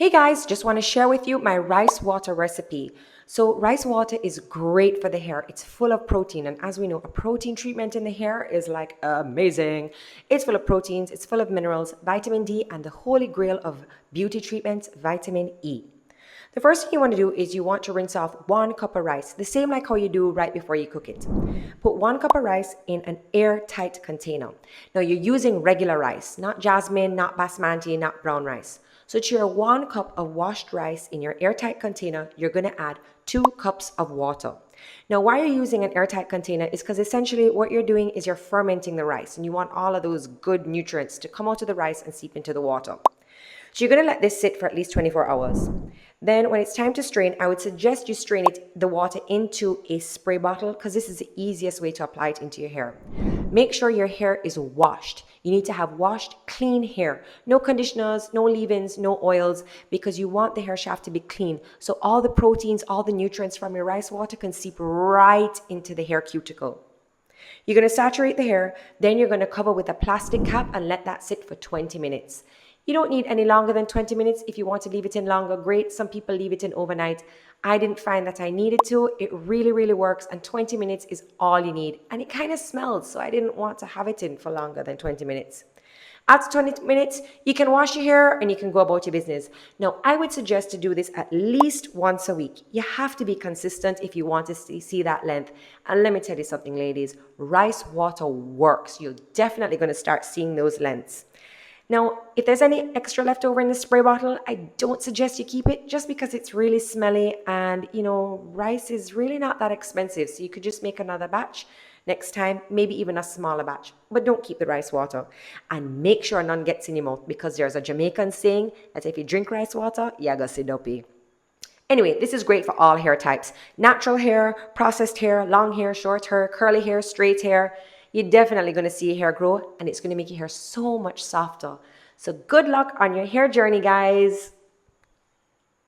Hey guys, just want to share with you my rice water recipe. So rice water is great for the hair. It's full of protein, and as we know, a protein treatment in the hair is like amazing. It's full of proteins, it's full of minerals, vitamin D, and the holy grail of beauty treatments, vitamin E. The first thing you want to do is you want to rinse off 1 cup of rice, the same like how you do right before you cook it. Put 1 cup of rice in an airtight container. Now you're using regular rice, not jasmine, not basmati, not brown rice. So to your 1 cup of washed rice in your airtight container, you're going to add 2 cups of water. Now, why you're using an airtight container is because essentially what you're doing is you're fermenting the rice and you want all of those good nutrients to come out of the rice and seep into the water. So you're going to let this sit for at least 24 hours. Then when it's time to strain, I would suggest you strain the water into a spray bottle because this is the easiest way to apply it into your hair. Make sure your hair is washed. You need to have washed, clean hair. No conditioners, no leave-ins, no oils, because you want the hair shaft to be clean. So all the proteins, all the nutrients from your rice water can seep right into the hair cuticle. You're going to saturate the hair, then you're going to cover with a plastic cap and let that sit for 20 minutes. You don't need any longer than 20 minutes. If you want to leave it in longer, great. Some people leave it in overnight. I didn't find that I needed to. It really, really works. And 20 minutes is all you need. And it kind of smells, so I didn't want to have it in for longer than 20 minutes. After 20 minutes, you can wash your hair and you can go about your business. Now, I would suggest to do this at least once a week. You have to be consistent if you want to see that length. And let me tell you something, ladies, rice water works. You're definitely going to start seeing those lengths. Now, if there's any extra left over in the spray bottle, I don't suggest you keep it just because it's really smelly and, rice is really not that expensive. So you could just make another batch next time, maybe even a smaller batch. But don't keep the rice water. And make sure none gets in your mouth because there's a Jamaican saying that if you drink rice water, you're going to sit dopey. Anyway, this is great for all hair types. Natural hair, processed hair, long hair, short hair, curly hair, straight hair. You're definitely going to see your hair grow and it's going to make your hair so much softer. So good luck on your hair journey, guys.